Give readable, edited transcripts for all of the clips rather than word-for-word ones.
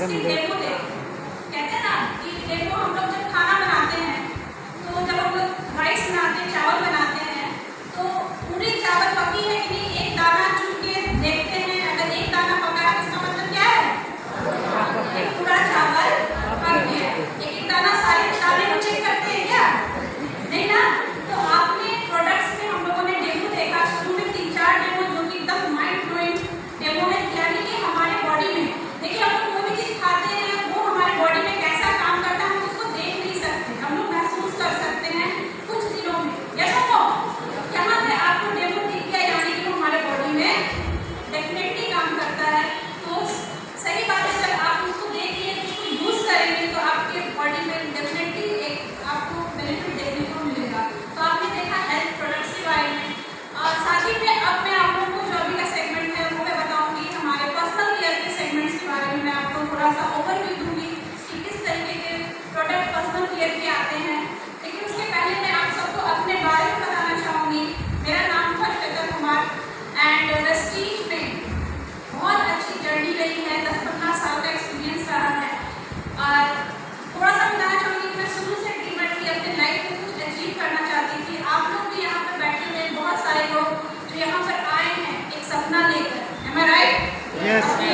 इसके डेमो देखो। कहते हैं ना कि डेमो हम लोग जब खाना बनाते हैं तो जब हम लोग राइस बनाते हैं, चावल बनाते हैं, तो पूरी चावल पकी है कि नहीं एक दाना चुन के देखते हैं। अगर एक दाना पका है तो इसका मतलब क्या है, पूरा चावल पक गया। एक दाना सारे दाने को चेक करते हैं क्या? नहीं ना। तो आपने प्रोडक्ट्स में हम लोगों ने डेमो देखा, शुरू में 3-4 डेमो जो कि एकदम माइंड ब्लोइंग डेमो है, यानी कि हमारे बॉडी में देखिए हम लोग कोई भी चीज़ खाते हैं वो हमारे बॉडी में कैसा काम करता है हम उसको देख नहीं सकते, हम लोग महसूस कर सकते हैं कुछ दिनों में। ऐसा हो यहाँ पे आपको डेमो दिख गया, यानी कि वो हमारे बॉडी में डेफिनेटली काम करता है। तो सही बात है, जब आप उसको देखिए उसको यूज़ करेंगे तो आपके बॉडी में डेफिनेटली एक आपको बेनिफिट देखने को मिलेगा। तो आपने देखा हेल्थ प्रोडक्ट्स के बारे में, और साथ ही में अब मैं आप लोगों को जो अभी का सेगमेंट है वो मैं बताऊंगी हमारे पर्सनल केयर के सेगमेंट्स के बारे में। मैं आपको थोड़ा सा ओवरव्यू दूंगी कि किस तरीके के प्रोडक्ट पर्सनल केयर के आते हैं। लेकिन उसके पहले मैं आप सबको अपने बारे में बताना चाहूँगी। मेरा नाम था श्वेता कुमार एंड वेस्टीज में बहुत अच्छी जर्नी रही है, 10-15 साल का एक्सपीरियंस रहा है। और थोड़ा सा बताना चाहूँगी कि मैं शुरू से ड्रीमर थी, अपने लाइफ में कुछ अचीव करना चाहती थी। आप लोग भी यहाँ पर बैठे हुए बहुत सारे लोग जो यहाँ पर आए हैं एक सपना लेकर, am I right? Yes. अपने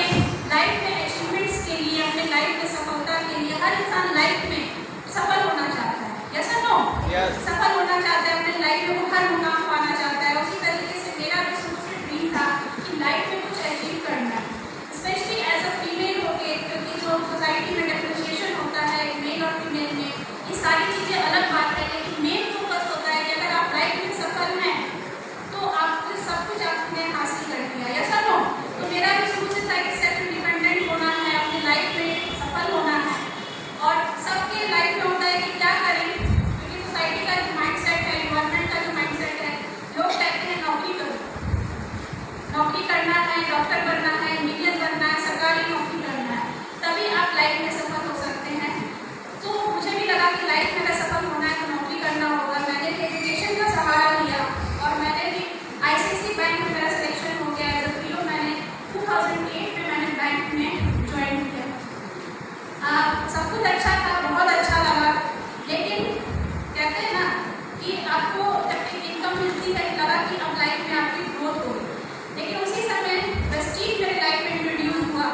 लाइफ में अचीवमेंट्स के लिए, अपने लाइफ में सफलता के लिए, हर इंसान लाइफ में सफल होना चाहता है, yes or no? Yes. सफल होना चाहता है, अपने लाइफ में वो हर मुकाम पाना चाहता है। उसी तरीके से मेरा भी शुरू से ड्रीम था कि लाइफ में कुछ अचीव करना है, स्पेशली एज अ फीमेल होके, क्योंकि जो सोसाइटी में डिफरेंशिएशन होता है मेल और फीमेल में, ये सारी चीज़ें अलग बात है। लेकिन मेन फोकस होता है कि अगर आप लाइफ में सफल हैं तो आपको सब कुछ आपने हासिल कर लिया, या सर नो? तो मेरा भी शुरू से था कि सेल्फ इंडिपेंडेंट होना है, अपनी लाइफ में सफल होना है। और सबके लाइफ में होता है कि क्या करें, क्योंकि सोसाइटी का जो माइंडसेट है, गवर्नमेंट का जो माइंडसेट है, लोग कहते हैं नौकरी करो, नौकरी करना है, डॉक्टर बनना है, इंजीनियर बनना है, सरकारी नौकरी करना है, तभी आप लाइफ में सफल हो सकते हैं। तो मुझे भी लगा कि लाइफ में अगर सफल होना है तो नौकरी करना होगा। मैंने भी एजुकेशन का सहारा लिया और मैंने भी ICICI बैंक में मेरा सिलेक्शन हो गया एज अ PO। मैंने 2008 में मैंने बैंक में ज्वाइन किया। सब कुछ अच्छा था, बहुत अच्छा लगा। लेकिन कहते हैं ना कि आपको जब इनकम मिलती है लगा कि अब लाइफ में आपकी ग्रोथ होगी। लेकिन उसी समय वेस्टीज मेरे लाइफ में इंट्रोड्यूस हुआ,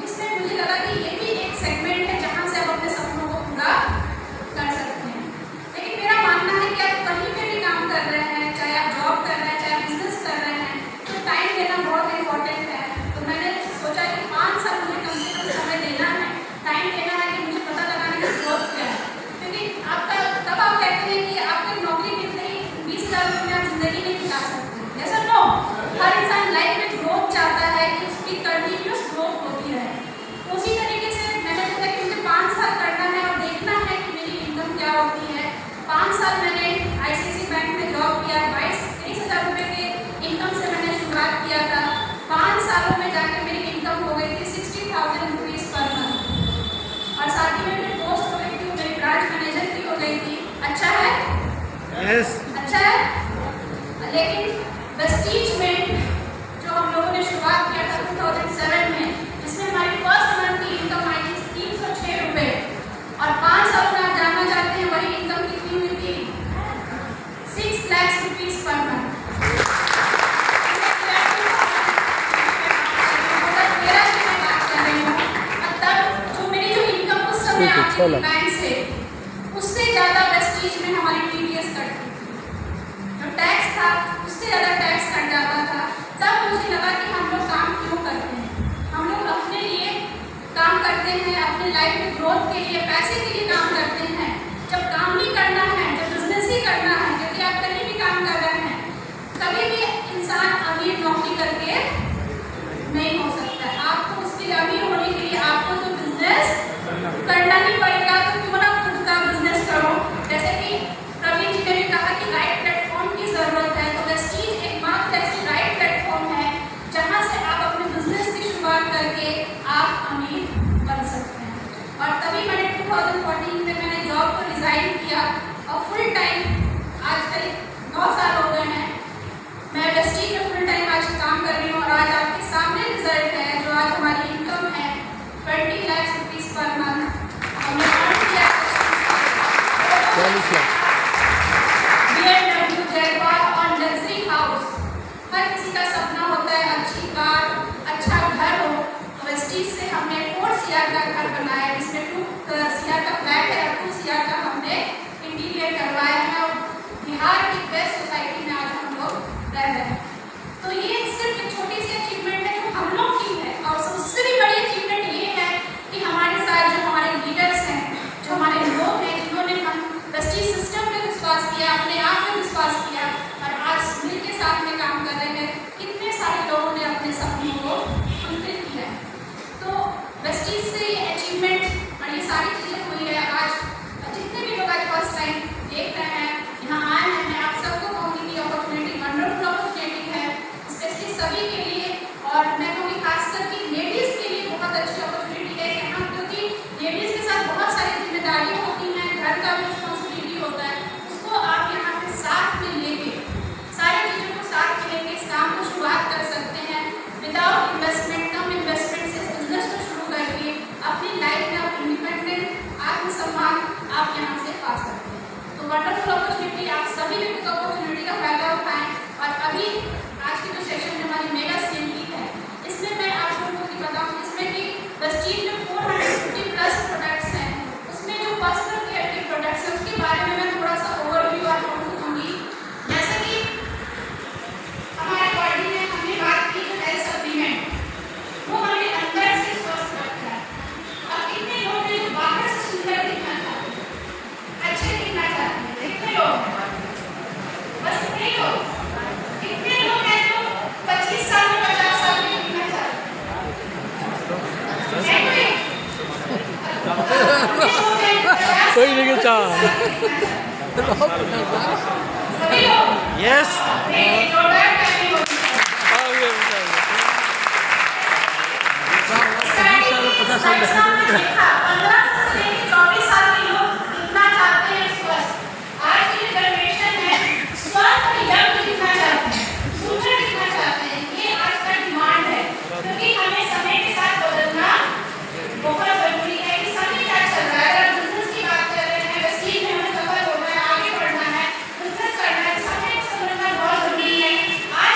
जिसमें मुझे लगा कि ये भी एक सेगमेंट है जहाँ से आप अपने सपनों को पूरा कर सकते हैं। लेकिन मेरा मानना है कि आप कहीं पे भी काम कर रहे हैं, चाहे आप जॉब कर रहे हैं, चाहे बिजनेस कर रहे हैं, तो टाइम देना बहुत इम्पोर्टेंट है। तो मैंने सोचा कि 5 साल मुझे कम से कम समय देना है, टाइम देना है कि मुझे पता लगाने की ग्रोथ क्या है। क्योंकि आपका तब आप कहते हैं कि आपको नौकरी मिलते ही 20,000 रुपये में आप जिंदगी नहीं बिता सकते, yes or no? हर इंसान लाइफ में ग्रोथ चाहता है कि उसकी कंटिन्यूस ग्रोथ होती है। उसी तरीके से मैंने सोचा कि मुझे 5 साल करना है और देखना है कि मेरी इनकम क्या होती है। 5 साल मैंने ICICI बैंक में जॉब किया, 22-23,000 रुपये के इनकम से मैंने शुरुआत किया था। 5 सालों में जाकर मेरी इनकम हो गई थी 60,000 रुपीज़ पर मंथ, और साथ ही में मेरी पोस्ट हो गई थी, मेरी ब्रांच मैनेजर की हो गई थी। अच्छा है? Yes. अच्छा है। लेकिन वेस्टीज में जो हम लोगों ने शुरुआत किया था 2007 में, जिसमें हमारी फर्स्ट मंथ की इनकम आई थी 306 रुपये, और 5 साल में आप जानना चाहते हैं वही इनकम कितनी हुई थी? 6 लाख रुपीज़ पर मंथ। 2013 की मैं बात कर रही हूँ। और तब जो मेरी जो इनकम उस समय आती थी बैंक से, उससे ज़्यादा वेस्टीज में हमारी TDS कटती थी, जो टैक्स था उससे ज़्यादा टैक्स कट जाता था। तब मुझे लगा कि हम लोग काम क्यों करते हैं, हम लोग अपने लिए काम करते हैं, अपने लाइफ में ग्रोथ के लिए, पैसे के लिए काम करते हैं। जब काम ही करना है, जब बिजनेस ही करना है, क्योंकि आप कहीं भी काम कर रहे हैं, कभी भी इंसान अमीर नौकरी करके नहीं हो सकता है। आपको उसके लिए अमीर होने के लिए आपको तो बिजनेस करना ही पड़ेगा। तो क्यों ना खुद का बिजनेस करो। जैसे कि प्रवीण जी ने भी कहा कि राइट प्लेटफॉर्म की ज़रूरत है, तो वेस्टीज एकमात्र 20 लाख रुपीस पर मंथ हमने अर्न किया BMW जैगवार और लग्जरी हाउस। हर किसी का सपना होता है अच्छी कार, अच्छा घर हो। वेस्टीज से हमने 4 CR का घर बनाया, जिसमें 2 CR का फ्लैट है और 2 CR का हमने इंटीरियर करवाया है और बिहार की बेस्ट सोसाइटी में आज हम लोग रह रहे हैं। तो ये सिर्फ एक छोटी सी अचीवमेंट है जो हम लोग की है, और उससे भी बड़ी अचीवमेंट ये है कि हमारे साथ जो हमारे लीडर्स हैं, जो हमारे लोग हैं, जिन्होंने हम वेस्टीज सिस्टम पे विश्वास किया, अपने आप में विश्वास किया और आज मिल के साथ में काम कर रहे हैं। कितने सारे लोगों ने अपने सपनों को फुलफिल किया है। तो वेस्टीज से ये अचीवमेंट और ये सारी चीज़ें हुई है। आज जितने भी लोग आज फर्स्ट टाइम देख रहे हैं, यहाँ आए हैं, मैं आप सबको कहूँगी कि अपॉर्चुनिटी वंडरफुल अपॉर्चुनिटी है, स्पेशली सभी के लिए। और मैं कहूँगी खासकर कि लेडीज़ के लिए बहुत अच्छी अपॉर्चुनिटी है यहाँ, क्योंकि लेडीज़ के साथ बहुत सारी जिम्मेदारियाँ होती हैं, घर का भी रिस्पॉन्सिबिलिटी होता है, उसको आप यहाँ पे साथ में लेके सारी चीज़ों को साथ में लेके इस काम को शुरुआत कर सकते हैं। विदाउट इन्वेस्टमेंट, कम इन्वेस्टमेंट से इस बिजनेस को शुरू करके अपनी लाइफ में आप इंडिपेंडेंट आत्मसम्मान आप यहाँ से पा सकते हैं। तो वंडरफुल अपॉर्चुनिटी, आप सभी लोग इस अपॉर्चुनिटी का फायदा उठाएं। और अभी आज की जो सेशन में हमारी मेगा CMP है, इसमें मैं आप लोगों को बताऊँ, इसमें कि वेस्टीज में 450+ प्रोडक्ट्स हैं। उसमें जो पर्सनल केयर के प्रोडक्ट्स हैं उसके बारे में मैं थोड़ा सा ओवरव्यू आप लोगों को दूँगी। जैसे कि हमारे बॉडी में हमने बात की जो हेल्थ सप्लीमेंट, वो हमें अंदर से स्वस्थ रखता है। और कितने लोग हैं जो बाहर से सुंदर दिखना चाहते हैं, अच्छे दिखना चाहते हैं? कितने लोग? बस कितने लोग? कितने लोग हैं जो 25 साल में 50 साल में दिखना चाहते हैं? कोई नहीं चाह यस आज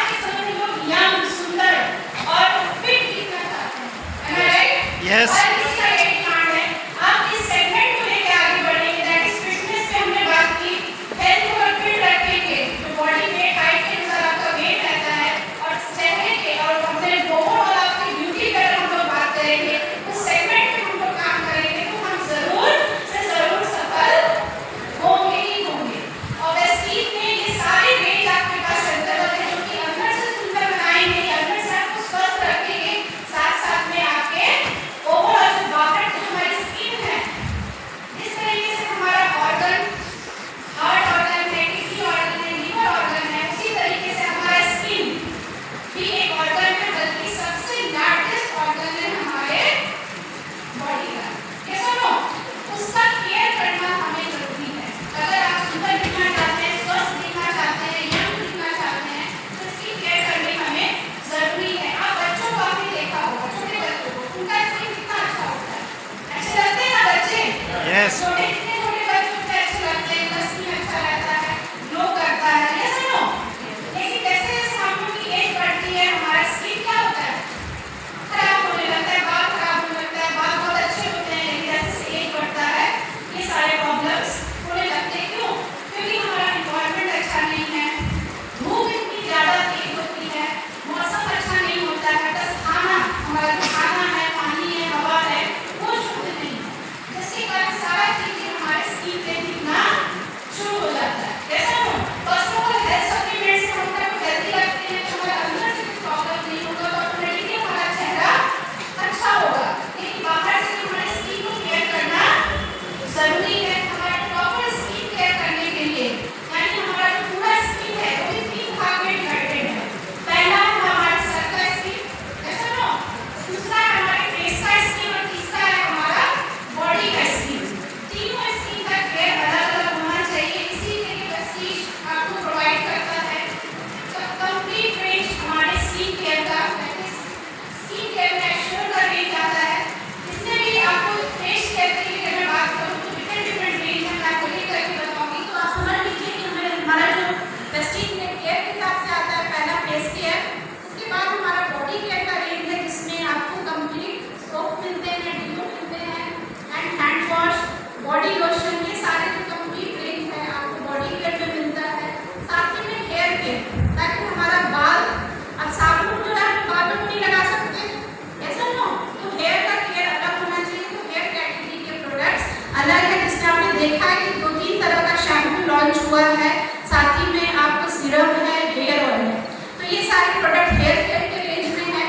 प्रोडक्ट हेयर केयर के रेंज में है।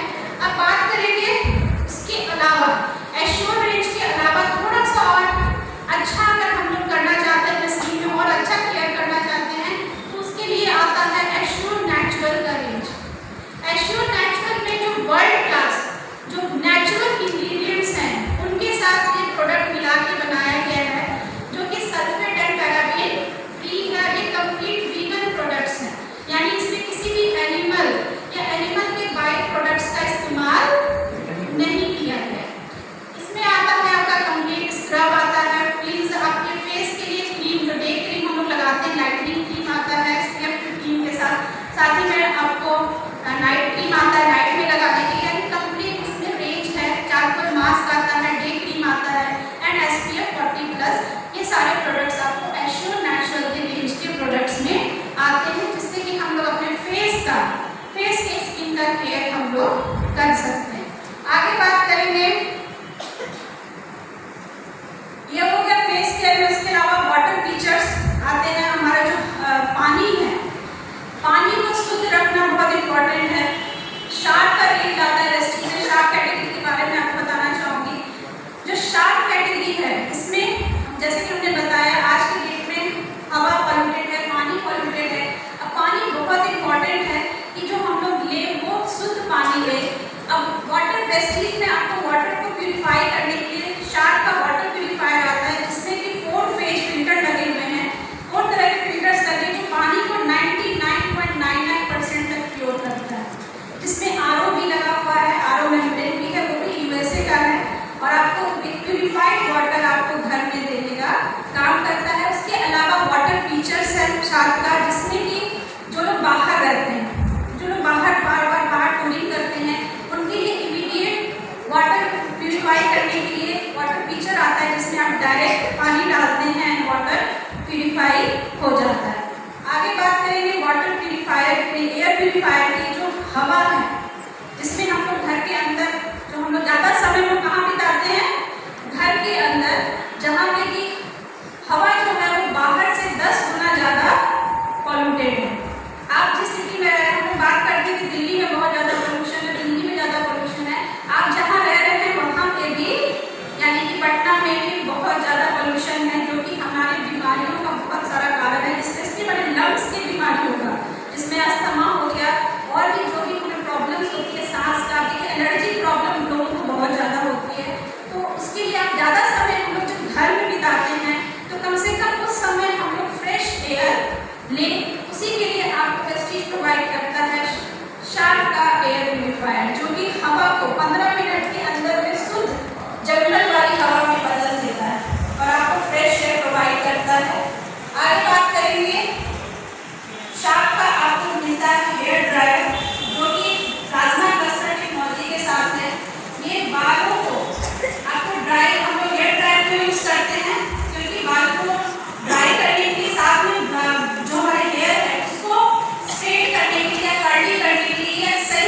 अब बात करेंगे इसके अलावा, एश्योर रेंज के अलावा थोड़ा सा और अच्छा अगर हम लोग करना चाहते हैं स्किन में और अच्छा केयर करना चाहते हैं तो उसके लिए आता है एश्योर नेचुरल का रेंज। एश्योर नेचुरल में जो वर्ल्ड क्लास जो नेचुरल इंग्रेडिएंट्स हैं उनके साथ ये प्रोडक्ट मिला के बनाया गया है, जो कि सल्फेट एंड पैराबेन फ्री का एक कंप्लीट वीगन प्रोडक्ट्स हैं। यानी इसमें किसी भी एनिमल या एनिमल के बाई प्रोडक्ट्स का इस्तेमाल नहीं किया गया। इसमें आता है आपका कंप्लीट स्क्रब आता है, प्लीज आपके फेस के लिए क्रीम जो डे क्रीम हम लोग लगाते हैं, लाइटनिंग क्रीम आता है SPF 15 के साथ ही में आपको नाइट क्रीम आता है नाइट में लगाने के लिए। कंप्लीट इसमें रेंज है, चारकोल मास्क आता है, डे क्रीम आता है एंड SPF 40+। ये सारे प्रोडक्ट्स आपको एश्योर नेचुरल के रेंज के प्रोडक्ट्स में आते हैं, जिससे कि हम लोग अपने फेस के स्किन का केयर हम लोग कर सकते हैं। आगे बात करेंगे, ये हो गया फेस केयर में। इसके अलावा वाटर फीचर्स आते हैं। हमारा जो पानी है, पानी को शुद्ध रखना बहुत इंपॉर्टेंट है। शार्क का रेंज आता है, रेस्ट्रिक्टेड शार्क कैटेगरी के बारे में आपको बताना चाहूँगी। जो शार्क कैटेगरी है इसमें जैसे कि हमने बताया आज के डेट में हवा पॉल्यूटेड है, पानी पॉल्यूटेड है। अब पानी बहुत इंपॉर्टेंट है कि जो हम लोग ले वो शुद्ध पानी ले। अब वाटर वेस्टेज में आपको वाटर को प्यूरिफाई करने के लिए शार्क का वाटर प्यूरिफायर आता है, जिसमें कि 4 फेज फिल्टर लगे हुए हैं। 4 तरह के फिल्टर्स लगे जो पानी को 99.99% तक प्योर करता है, जिसमें RO भी लगा हुआ है, RO मेम्ब्रेन भी है, वो भी USA का है और आपको प्यूरिफाइड वाटर आपको घर में देने का काम करता है। उसके अलावा वाटर फीचर्स है शार्क का, जिसमें कि जो लोग बाहर रहते हैं, जो लोग बाहर बार टूरिंग करते हैं, उनके लिए इमीडिएट वाटर प्यूरिफाई करने के लिए वाटर फीचर आता है, जिसमें आप डायरेक्ट पानी डालते हैं एंड वाटर प्यूरिफाई हो जाता है। आगे बात करेंगे वाटर प्यूरिफायर की, एयर प्यूरिफायर की जो हवा है, जिसमें हम लोग घर के अंदर जो हम लोग ज़्यादा समय में कहाँ बिताते हैं, घर के अंदर, जहाँ पे कि हवा जो है वो बाहर से 10 गुना ज़्यादा पॉल्यूटेड है। आप जिस सिटी में रह रहे हैं, हम लोग बात करते हैं कि दिल्ली में बहुत ज़्यादा पोल्यूशन है, दिल्ली में ज़्यादा पोल्यूशन है। आप जहाँ रह रहे हैं वहाँ पे भी यानी कि पटना में भी बहुत ज़्यादा पोल्यूशन है, जो कि हमारी बीमारियों का बहुत सारा कारण है, स्पेशली बड़े लंग्स की बीमारियों का, जिसमें अस्थमा हो गया और भी जो भी हमें प्रॉब्लम्स होती है, सांस का भी, एलर्जी प्रॉब्लम लोगों को बहुत ज़्यादा होती है। तो उसके लिए आप ज़्यादा समय हम लोग जब घर में बिताते हैं तो कम से कम उस समय हम लोग फ्रेश एयर लें। उसी के लिए आपको वेस्टेज प्रोवाइड करता है शार्क का एयर प्यूरिफायर, जो कि हवा को 15 मिनट के अंदर में शुद्ध जंगल वाली हवा में बदल देता है और आपको फ्रेश एयर प्रोवाइड करता है। आगे बात करेंगे, शार्क का आपको मिलता है हेयर ड्रायर, जो कि प्लाज्मा क्लस्टर टेक्नोलॉजी के साथ है। ये बालों को आपको ड्राई, हम लोग हेयर ड्रायर में यूज़ करते हैं क्योंकि बाल को ड्राई करने के साथ में जो हमारे हेयर है उसको स्ट्रेट करने के लिए, कर्ली करने के लिए या सही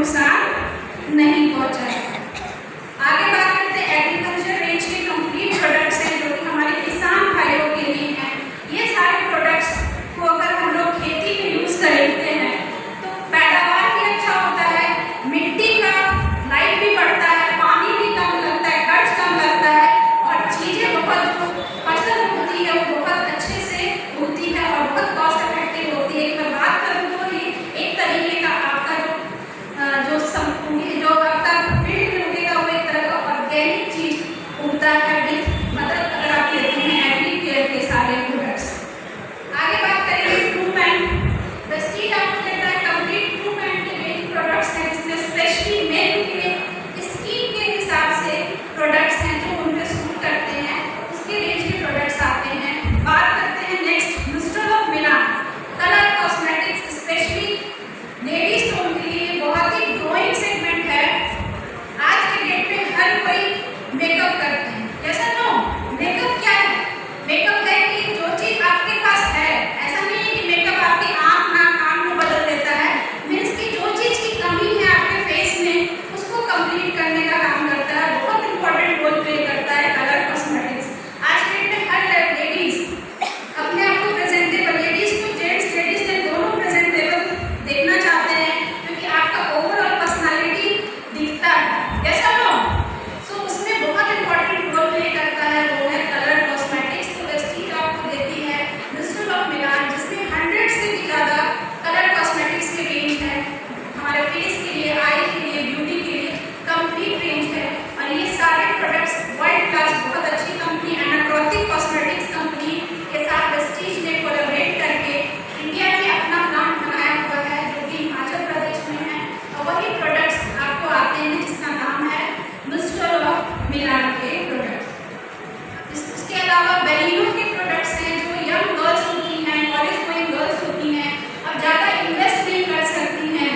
नुकसान नहीं पहुंचाएगा। आगे बात करते हैं एग्रीकल्चर रेंज के कंप्लीट प्रोडक्ट्स हैं जो कि हमारे किसान भाइयों के लिए हैं। ये सारे प्रोडक्ट्स को अगर हम लोग खेती में यूज करते हैं तो पैदावार भी अच्छा होता है, मिट्टी का लाइफ भी बढ़ता है, पानी भी कम लगता है, खर्च कम लगता है और चीजें बहुत जो फसल होती है वो बहुत अच्छे से होती है और बहुत कॉस्ट इफेक्टिव होती है। एक मैं बात करूँ तो ये एक तरीके का आपका जो आपका फील्ड में उगेगा वो एक तरह का ऑर्गेनिक चीज उगता है विद मतलब अगर आप लेते हैं एग्री केयर के सारे प्रोडक्ट्स। आगे बात करेंगे ट्रूप एंड द स्टील आपको कहता है कंप्लीट ट्रूप एंड के रेंज प्रोडक्ट्स हैं जिसमें स्पेशली मेल के स्किन के हिसाब से प्रोडक्ट्स हैं जो उन पे सूट करते हैं, उसके रेंज के प्रोडक्ट्स आते हैं। बात करते हैं next mister of Milan colour cosmetics, specially ladies तो उनके लिए बहुत ही ग्रोइंग सेगमेंट है। आज के डेट में हर कोई मेकअप करते हैं, जैसा नो मेकअप क्या है? मेकअप है कि जो चीज आपके पास है, ऐसा नहीं है कि मेकअप आपकी आंख नाक कान को बदल देता है। मीन्स कि जो चीज की कमी है आपके फेस में उसको कंप्लीट करने का काम करता है, बहुत इंपॉर्टेंट रोल प्ले करता है कलर कॉस्मेटिक्स। आज के डेट में हर लेडीज अपने आप को प्रेजेंटेबल, लेडीज को जेंट्स लेडीज ने दोनों प्रेजेंटेबल देखना चाहते हैं क्योंकि आपका ओवरऑल पर्सनालिटी दिखता है, ऐसा नो सो उसमें बहुत इंपॉर्टेंट रोल प्ले करता है वो है कलर कॉस्मेटिक्स। तो वेस्टीज आपको देती है मिस्टर ऑफ मिलान जिसमें 100 से भी ज़्यादा कलर कॉस्मेटिक्स के रेंज है हमारे फेस के लिए, आई के लिए, ब्यूटी के लिए कंप्लीट रेंज है और ये सारे प्रोडक्ट्स वर्ल्ड क्लास बहुत अच्छी कंपनी एनाक्रोटिक कॉस्मेटिक्स कंपनी के साथ वेस्टीज ने कोलैबोरेट करके इंडिया में अपना प्लांट बनाया हुआ है जो कि हिमाचल प्रदेश में है और वही प्रोडक्ट्स आपको आते हैं जिसका नाम है मिस्टर ऑफ मिलान के प्रोडक्ट्स। इसके अलावा बेलिनो के प्रोडक्ट्स हैं जो यंग गर्ल्स होती हैं, कॉलेज गोइंग गर्ल्स होती हैं, अब ज़्यादा इन्वेस्ट नहीं कर सकती हैं,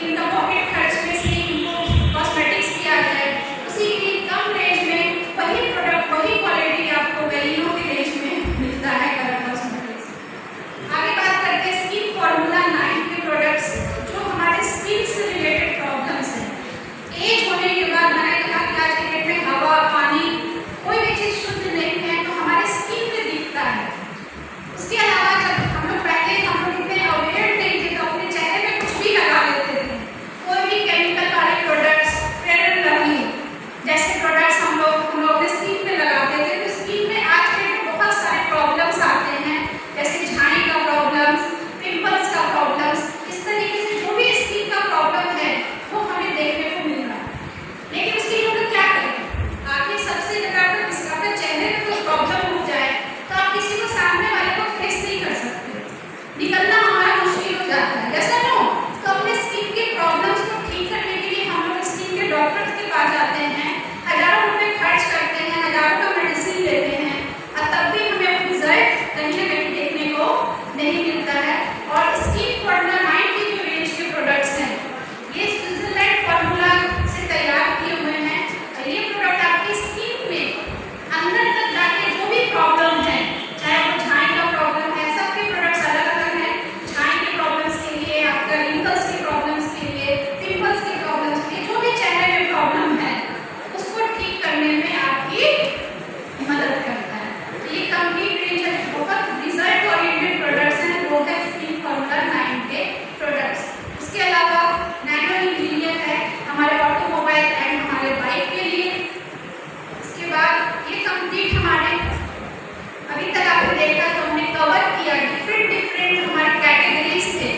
इनका पॉकेट खर्च में से इनको कॉस्मेटिक्स किया जाए, उसी की कम रेंज में वही प्रोडक्ट वही क्वालिटी आपको बेलिनो के रेंज में मिलता है कलर कॉस्मेटिक्स। आगे बात करते हैं स्किन फॉर्मूला 9 के प्रोडक्ट्स जो हमारे स्किन से रिलेटेड प्रॉब्लम्स हैं। एज होने के बाद मैंने कहा कि आज के डेट में हवा पानी कोई भी चीज़ शुद्ध नहीं है तो हमारे स्किन पे दिखता है। उसके अलावा जब हम लोग पहले हम लोग इतने अवेयर नहीं थे तो अपने चेहरे पे कुछ भी लगा लेते थे, कोई भी केमिकल वाले प्रोडक्ट्स, फेयर एंड लवली जैसे प्रोडक्ट्स हम लोग अपने स्किन पे लगाते थे तो स्किन में आज के डेट में बहुत सारे प्रॉब्लम्स आते हैं जैसे झाई का प्रॉब्लम्स, पिंपल्स का प्रॉब्लम्स, इस तरीके से जो भी स्किन का प्रॉब्लम है वो हमें देखने को मिल रहा है। लेकिन उसके लिए हम लोग क्या करें? आखिर सबसे ज़्यादा आपके चेहरे पे कोई प्रॉब्लम हो जाए तो आप किसी को सामने वाले को फेस नहीं कर सकते, निकलना हमारा मुश्किल हो जाता है, ऐसा नो तो अपने स्किन के प्रॉब्लम्स को ठीक करने के लिए हम लोग स्किन के डॉक्टर्स के पास जाते हैं, हज़ारों रुपये खर्च करते हैं, हज़ारों का मेडिसिन लेते हैं और तब भी हमें अपनी रिजल्ट कहीं ना कहीं देखने को नहीं मिलता है। और स्किन फॉर्मूला 9 की जो रेंज के प्रोडक्ट्स हैं ये स्विट्जरलैंड फॉर्मूला से तैयार किए हुए हैं और ये प्रोडक्ट आपकी स्किन में अंदर तक जाके जो भी प्रॉब्लम है, चाहे वो झाई का प्रॉब्लम है, सबके प्रोडक्ट्स अलग अलग हैं, झाई के प्रॉब्लम्स के लिए, आपका रिंकल्स के प्रॉब्लम्स के लिए, पिंपल्स के प्रॉब्लम्स के लिए, जो भी चेहरे में प्रॉब्लम है उसको ठीक करने में आपकी मदद करता है। तो ये कंप्लीट रेंज है, बहुत रिजल्ट ओरिएंटेड प्रोडक्ट्स हैं, वो है स्किन फॉर्मूला 9 के प्रोडक्ट्स। उसके अलावा नैनो इंजीनियर है हमारे ऑटोमोबाइल एंड हमारे बाइक के लिए। उसके बाद ये कंप्लीट हमारे अभी तक आपने देखा तो हमने कवर किया डिफरेंट हमारे कैटेगरीज थे,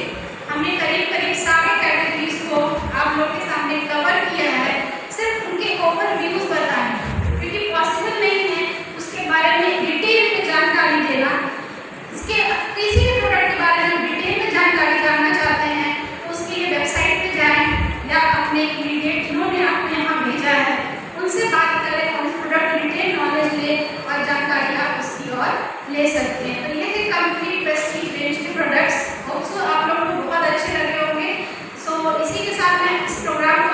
हमने करीब करीब सारे कैटेगरीज को आप लोग के सामने कवर किया है, सिर्फ उनके ओवरव्यूज बताए क्योंकि पॉसिबल नहीं है उसके बारे में डिटेल में जानकारी देना। इसके किसी भी प्रोडक्ट के बारे में डिटेल में जानकारी जानना चाहते हैं तो उसके लिए वेबसाइट पे जाएं या अपने इमीडिएट जिन्होंने आपने यहाँ भेजा है उनसे बात करें और उस प्रोडक्ट डिटेल नॉलेज ले और जानकारी आप उसकी और ले सकते हैं। तो ये है कंप्लीट वेस्टीज रेंज के प्रोडक्ट्स। होप सो आप लोगों को बहुत अच्छे लगे होंगे। सो इसी के साथ मैं इस प्रोग्राम